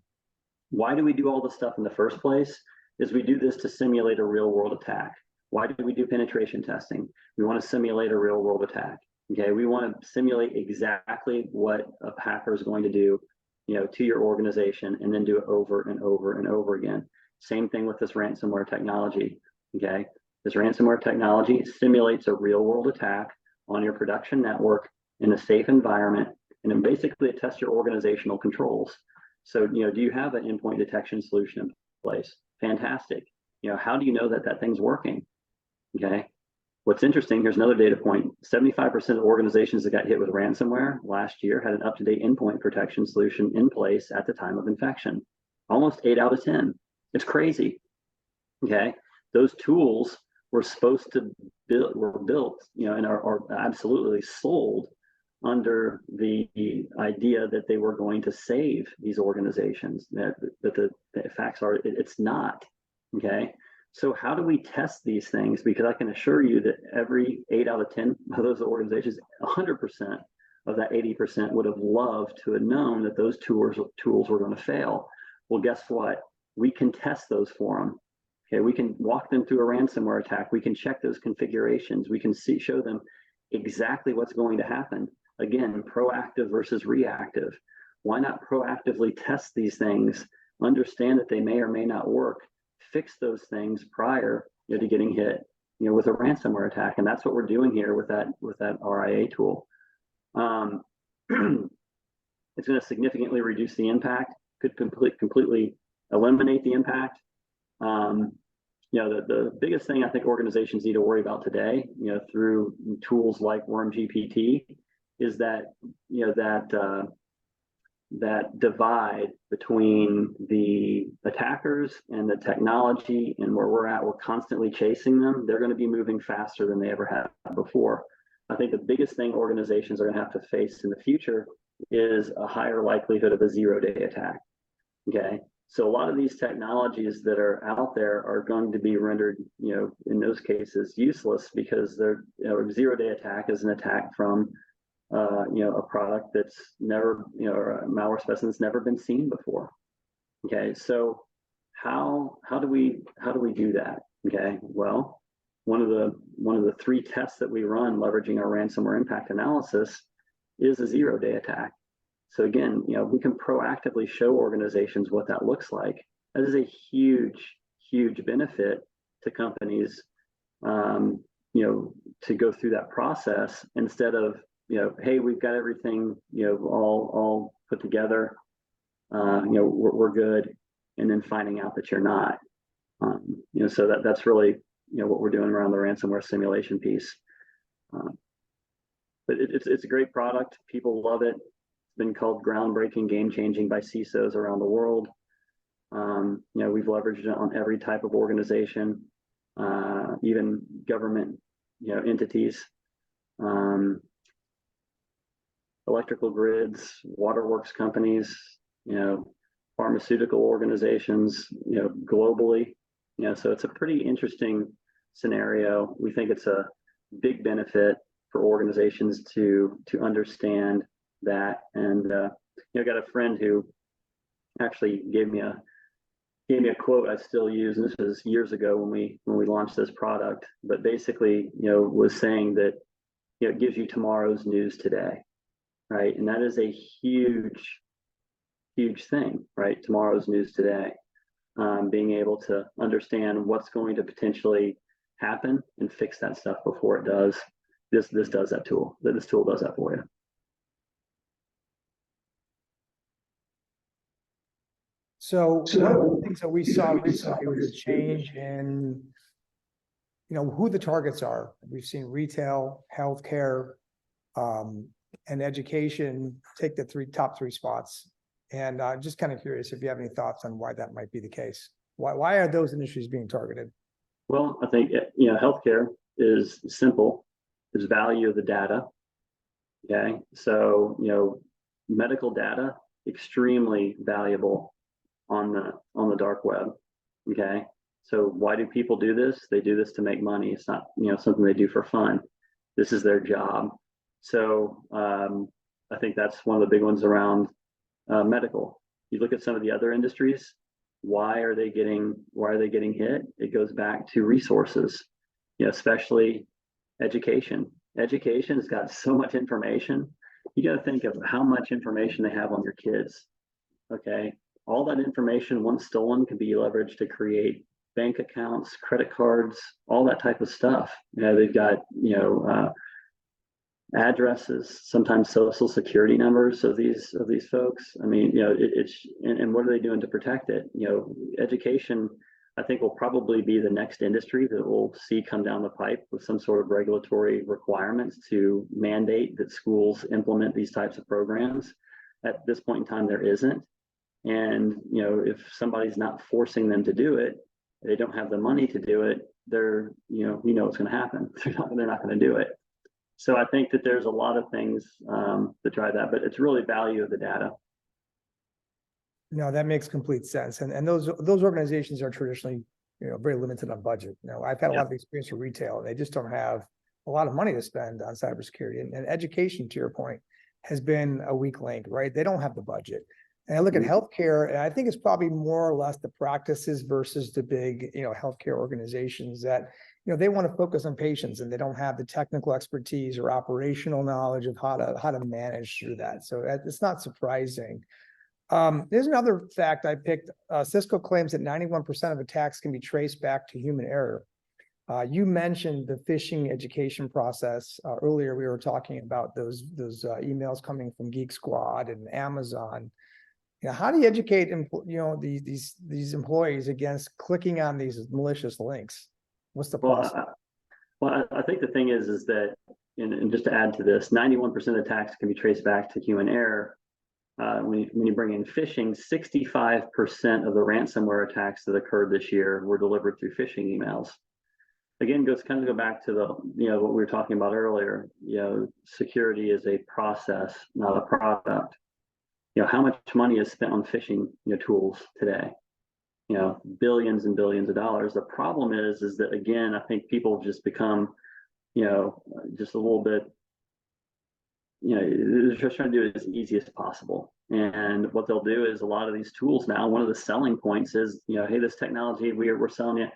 Why do we do all this stuff in the first place? Is we do this to simulate a real-world attack. Why do we do penetration testing? We want to simulate a real-world attack. Okay, we want to simulate exactly what a hacker is going to do, to your organization, and then do it over and over and over again. Same thing with this ransomware technology. Okay, this ransomware technology simulates a real-world attack on your production network in a safe environment, and then basically it tests your organizational controls. So, do you have an endpoint detection solution in place? Fantastic. How do you know that that thing's working? Okay. What's interesting, here's another data point. 75% of organizations that got hit with ransomware last year had an up-to-date endpoint protection solution in place at the time of infection. Almost 8 out of 10. It's crazy. Okay. Those tools were supposed to were built, and are absolutely sold under the idea that they were going to save these organizations. That the facts are it's not. Okay. So how do we test these things? Because I can assure you that every 8 out of 10 of those organizations, 100% of that 80% would have loved to have known that those tools were going to fail. Well, guess what? We can test those for them. Okay, we can walk them through a ransomware attack. We can check those configurations. We can show them exactly what's going to happen. Again, proactive versus reactive. Why not proactively test these things, understand that they may or may not work, fix those things prior to getting hit, with a ransomware attack? And that's what we're doing here with that RIA tool. It's going to significantly reduce the impact, could completely eliminate the impact. The biggest thing I think organizations need to worry about today, through tools like Worm GPT, is that, that divide between the attackers and the technology and where we're constantly chasing them. They're going to be moving faster than they ever have before. I think the biggest thing organizations are going to have to face in the future is a higher likelihood of a zero-day attack. Okay. So a lot of these technologies that are out there are going to be rendered, in those cases, useless, because they're, a zero-day attack is an attack from, a product that's never, or a malware specimen that's never been seen before. Okay. So how do we do that? Okay. Well, one of the 3 tests that we run leveraging our ransomware impact analysis is a zero-day attack. So again, we can proactively show organizations what that looks like. That is a huge, huge benefit to companies, to go through that process instead of, hey, we've got everything, all put together, we're good, and then finding out that you're not. So that's really, what we're doing around the ransomware simulation piece. But it's a great product. People love it. It's been called groundbreaking, game-changing by CISOs around the world. We've leveraged it on every type of organization, even government, entities, electrical grids, waterworks companies, pharmaceutical organizations, globally. So it's a pretty interesting scenario. We think it's a big benefit for organizations to understand that. And I got a friend who actually gave me a quote I still use, and this was years ago when we launched this product, but basically, was saying that, it gives you tomorrow's news today, right? And that is a huge, huge thing, right? Tomorrow's news today. Being able to understand what's going to potentially happen and fix that stuff before it does. This does that tool. This tool does that for you. So one of the things that we saw recently was a change in, who the targets are. We've seen retail, healthcare, and education take the top three spots. And just kind of curious if you have any thoughts on why that might be the case. Why are those industries being targeted? Well, I think, healthcare is simple. There's value of the data. Okay. So, medical data, extremely valuable on the dark web. Okay. So why do people do this? They do this to make money. It's not, something they do for fun. This is their job. So I think that's one of the big ones around medical. You look at some of the other industries. Why are they getting hit? It goes back to resources, especially education. Education has got so much information. You got to think of how much information they have on your kids. Okay. All that information, once stolen, can be leveraged to create bank accounts, credit cards, all that type of stuff. They've got, addresses, sometimes social security numbers of these folks. I mean, and what are they doing to protect it? Education, I think, will probably be the next industry that we'll see come down the pipe with some sort of regulatory requirements to mandate that schools implement these types of programs. At this point in time, there isn't. And, if somebody's not forcing them to do it, they don't have the money to do it, they're, what's going to happen. They're not going to do it. So I think that there's a lot of things that drive that, but it's really value of the data. No, that makes complete sense. And those organizations are traditionally, very limited on budget. I've had a lot of experience with retail, and they just don't have a lot of money to spend on cybersecurity. And education, to your point, has been a weak link, right? They don't have the budget. And I look at healthcare, and I think it's probably more or less the practices versus the big, healthcare organizations that, they want to focus on patients, and they don't have the technical expertise or operational knowledge of how to manage through that. So it's not surprising. There's another fact I picked. Cisco claims that 91% of attacks can be traced back to human error. You mentioned the phishing education process. Earlier, we were talking about those emails coming from Geek Squad and Amazon. You know, how do you educate these employees against clicking on these malicious links? What's the process? I think the thing is that, and just to add to this, 91% of attacks can be traced back to human error. When you bring in phishing, 65% of the ransomware attacks that occurred this year were delivered through phishing emails. Again, go back to what we were talking about earlier. Security is a process, not a product. How much money is spent on phishing tools today? Billions and billions of dollars. The problem is that, again, I think people just become, just a little bit, they're just trying to do it as easy as possible. And what they'll do is, a lot of these tools now, one of the selling points is, hey, this technology we're selling you,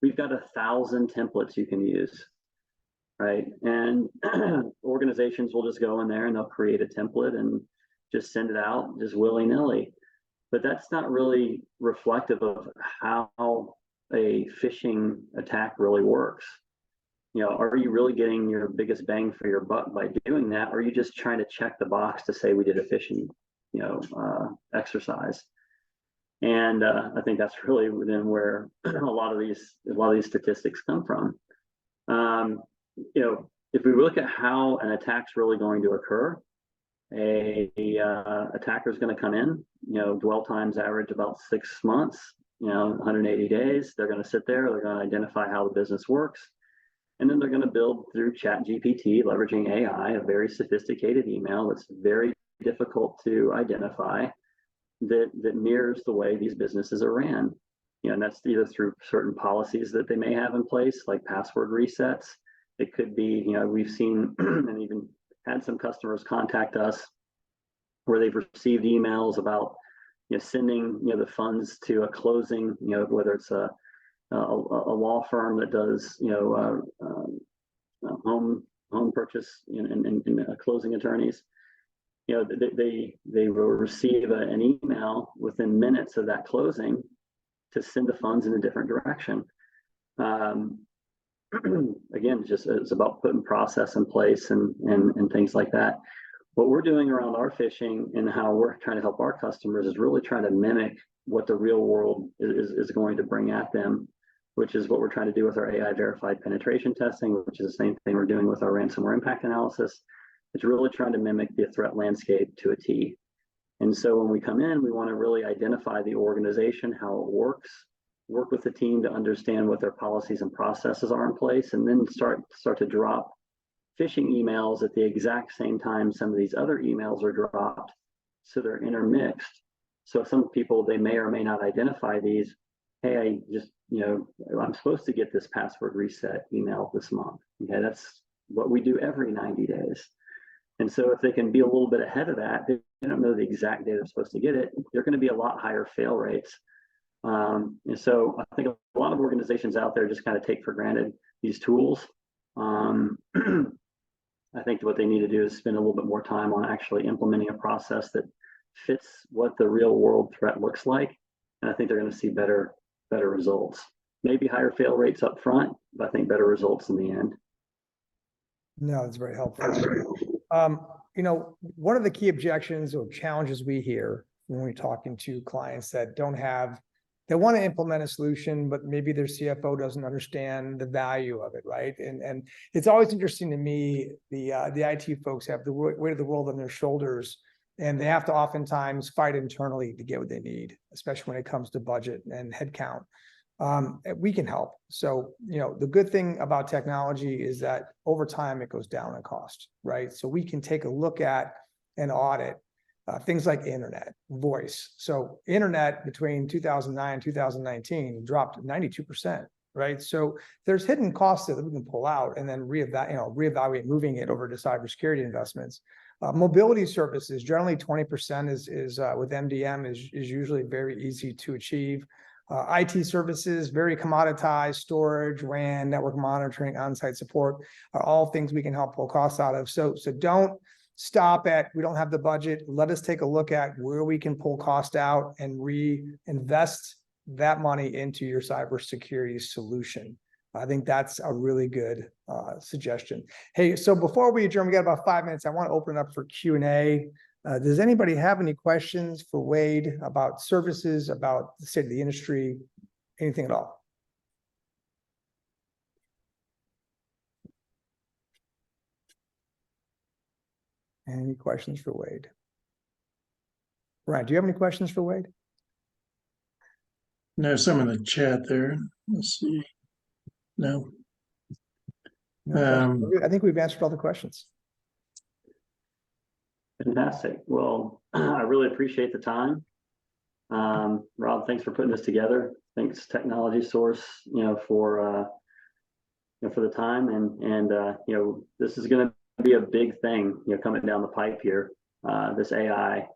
we've got 1,000 templates you can use, right? And organizations will just go in there and they'll create a template and just send it out just willy-nilly. But that's not really reflective of how a phishing attack really works. Are you really getting your biggest bang for your buck by doing that? Or are you just trying to check the box to say we did a phishing, exercise? And I think that's really then where a lot of these statistics come from. If we look at how an attack's really going to occur, a attacker is going to come in. Dwell times average about 6 months. 180 days. They're going to sit there. They're going to identify how the business works. And then they're going to build through ChatGPT, leveraging AI, a very sophisticated email that's very difficult to identify, that mirrors the way these businesses are ran. And that's either through certain policies that they may have in place, like password resets. It could be, we've seen and even had some customers contact us where they've received emails about, sending, the funds to a closing, whether it's a law firm that does, home purchase and closing attorneys. They will receive an email within minutes of that closing to send the funds in a different direction. Again, it's about putting process in place and things like that. What we're doing around our phishing and how we're trying to help our customers is really trying to mimic what the real world is going to bring at them, which is what we're trying to do with our AI verified penetration testing, which is the same thing we're doing with our ransomware impact analysis. It's really trying to mimic the threat landscape to a T. And so when we come in, we want to really identify the organization, how it works, work with the team to understand what their policies and processes are in place, and then start to drop phishing emails at the exact same time some of these other emails are dropped, so they're intermixed. So some people, they may or may not identify these. Hey, I just, I'm supposed to get this password reset email this month. Okay, that's what we do every 90 days. And so if they can be a little bit ahead of that, they don't know the exact day they're supposed to get it, they're going to be a lot higher fail rates. And so I think a lot of organizations out there just kind of take for granted these tools. I think what they need to do is spend a little bit more time on actually implementing a process that fits what the real world threat looks like. And I think they're going to see better results. Maybe higher fail rates up front, but I think better results in the end. No, that's very helpful. One of the key objections or challenges we hear when we're talking to clients that they want to implement a solution, but maybe their CFO doesn't understand the value of it, right? And it's always interesting to me, the IT folks have the weight of the world on their shoulders, and they have to oftentimes fight internally to get what they need, especially when it comes to budget and headcount. We can help. So, the good thing about technology is that over time it goes down in cost, right? So we can take a look at and audit things like internet, voice. So internet between 2009 and 2019 dropped 92%, right? So there's hidden costs that we can pull out and then reevaluate moving it over to cybersecurity investments. Mobility services, generally 20% is with MDM is usually very easy to achieve. IT services, very commoditized, storage, WAN, network monitoring, on-site support are all things we can help pull costs out of. So don't stop at, we don't have the budget. Let us take a look at where we can pull cost out and reinvest that money into your cybersecurity solution. I think that's a really good suggestion. Hey, so before we adjourn, we got about 5 minutes. I want to open it up for Q&A. Does anybody have any questions for Wade about services, about the state of the industry, anything at all? Any questions for Wade? Ryan, do you have any questions for Wade? No, some in the chat there. Let's see. No. No, I think we've answered all the questions. Fantastic. Well, I really appreciate the time. Rob, thanks for putting this together. Thanks Technology Source, for the time and this is going to be a big thing, coming down the pipe here. This AI,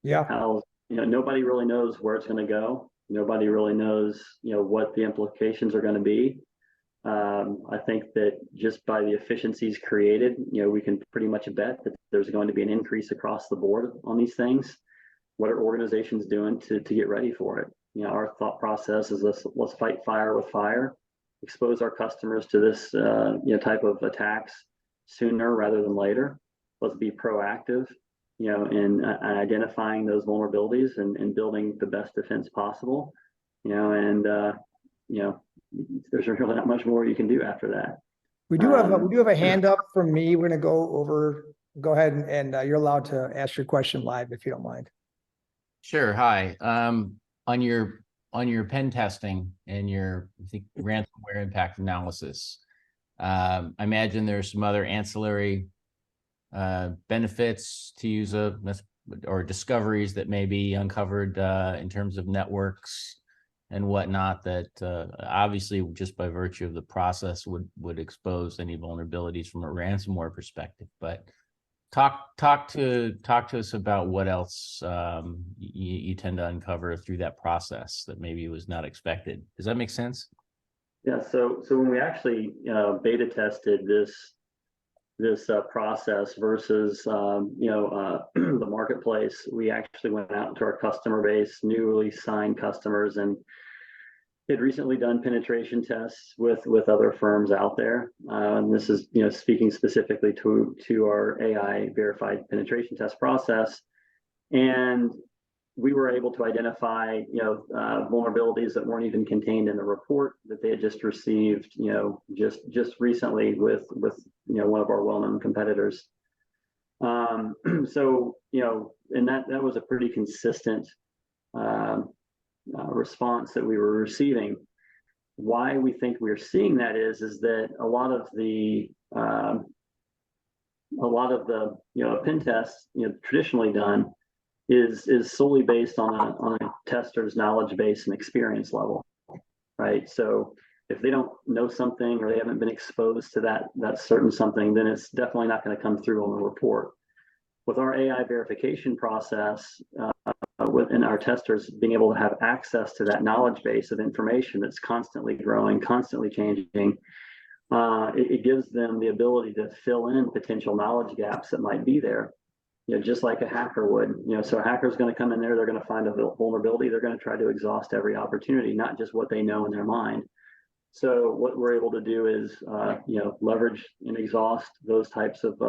how, nobody really knows where it's going to go. Nobody really knows, what the implications are going to be. I think that just by the efficiencies created, we can pretty much bet that there's going to be an increase across the board on these things. What are organizations doing to get ready for it? Our thought process is let's fight fire with fire, expose our customers to this type of attacks sooner rather than later. Let's be proactive, in identifying those vulnerabilities and building the best defense possible. There's really not much more you can do after that. We do have a hand up from me. We're going to go over. Go ahead and you're allowed to ask your question live if you don't mind. Sure. Hi. On your pen testing and your ransomware impact analysis, I imagine there's some other ancillary benefits to use or discoveries that may be uncovered in terms of networks and whatnot that obviously just by virtue of the process would expose any vulnerabilities from a ransomware perspective. But talk to us about what else you tend to uncover through that process that maybe was not expected. Does that make sense? Yeah. So when we actually beta tested this process versus the marketplace, we actually went out to our customer base, newly signed customers, and had recently done penetration tests with other firms out there. And this is speaking specifically to our AI verified penetration test process, and we were able to identify vulnerabilities that weren't even contained in the report that they had just received just recently with one of our well-known competitors. So and that was a pretty consistent response that we were receiving. Why we think we're seeing that is that a lot of the pen tests traditionally done is solely based on a tester's knowledge base and experience level, right? So if they don't know something or they haven't been exposed to that certain something, then it's definitely not going to come through on the report. With our AI verification process, within our testers being able to have access to that knowledge base of information that's constantly growing, constantly changing, it gives them the ability to fill in potential knowledge gaps that might be there. Just like a hacker would. So a hacker is going to come in there, they're going to find a vulnerability, they're going to try to exhaust every opportunity, not just what they know in their mind. So what we're able to do is, leverage and exhaust those types of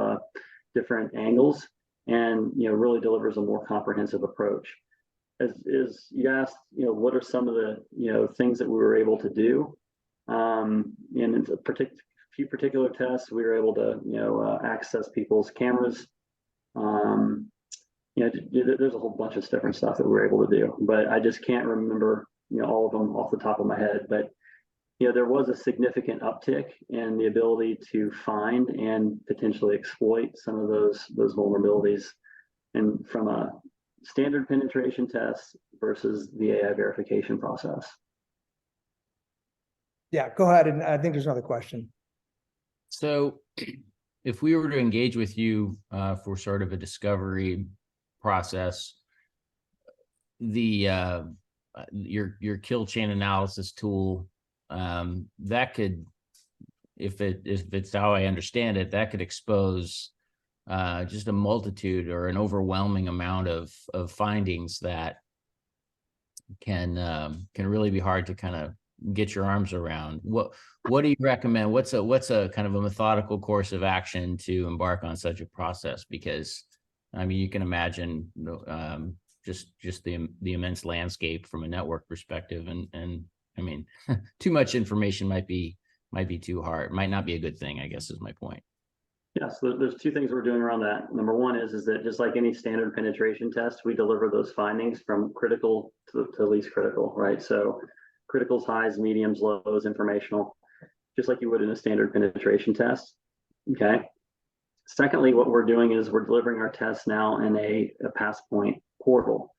different angles, and really delivers a more comprehensive approach. As you asked, what are some of the things that we were able to do? And in a few particular tests, we were able to access people's cameras. There's a whole bunch of different stuff that we're able to do, but I just can't remember all of them off the top of my head. But there was a significant uptick in the ability to find and potentially exploit some of those vulnerabilities, and from a standard penetration test versus the AI verification process. Yeah, go ahead. And I think there's another question. So if we were to engage with you for sort of a discovery process, your kill chain analysis tool, that could, if it's how I understand it, that could expose just a multitude or an overwhelming amount of findings that can really be hard to kind of get your arms around. What do you recommend? What's a kind of a methodical course of action to embark on such a process? Because I mean, you can imagine just the immense landscape from a network perspective, and I mean, too much information might be too hard. Might not be a good thing, I guess, is my point. Yeah, so there's two things we're doing around that. Number one is that just like any standard penetration test, we deliver those findings from critical to least critical, right? So criticals, highs, mediums, lows, informational, just like you would in a standard penetration test. Okay. Secondly, what we're doing is we're delivering our tests now in a PassPoint portal.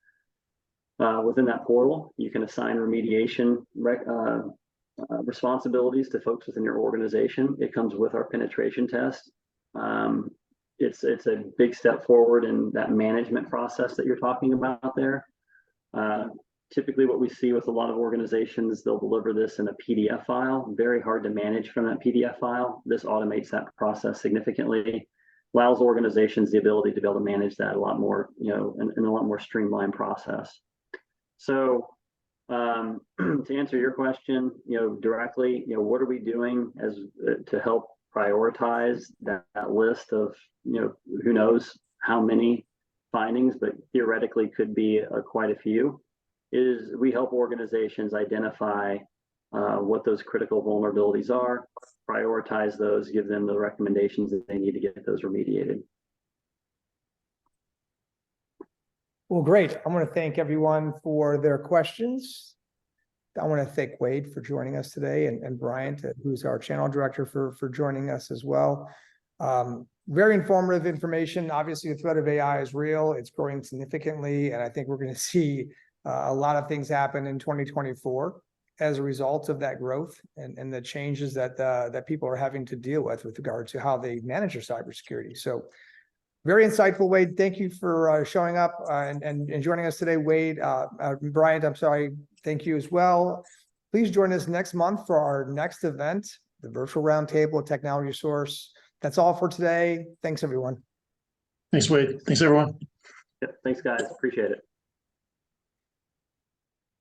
Within that portal, you can assign remediation responsibilities to folks within your organization. It comes with our penetration test. It's a big step forward in that management process that you're talking about there. Typically what we see with a lot of organizations, they'll deliver this in a PDF file, very hard to manage from that PDF file. This automates that process significantly, allows organizations the ability to be able to manage that a lot more, in a lot more streamlined process. So to answer your question, directly, what are we doing to help prioritize that list of, who knows how many findings, but theoretically could be quite a few, is we help organizations identify what those critical vulnerabilities are, prioritize those, give them the recommendations that they need to get those remediated. Well, great. I want to thank everyone for their questions. I want to thank Wade for joining us today, and Bryant, who's our channel director, for joining us as well. Very informative information. Obviously, the threat of AI is real. It's growing significantly, and I think we're going to see a lot of things happen in 2024 as a result of that growth and the changes that people are having to deal with regard to how they manage their cybersecurity. So very insightful, Wade. Thank you for showing up and joining us today, Wade. Bryant, I'm sorry. Thank you as well. Please join us next month for our next event, the Virtual Roundtable Technology Source. That's all for today. Thanks, everyone. Thanks, Wade. Thanks, everyone. Yep, thanks, guys. Appreciate it.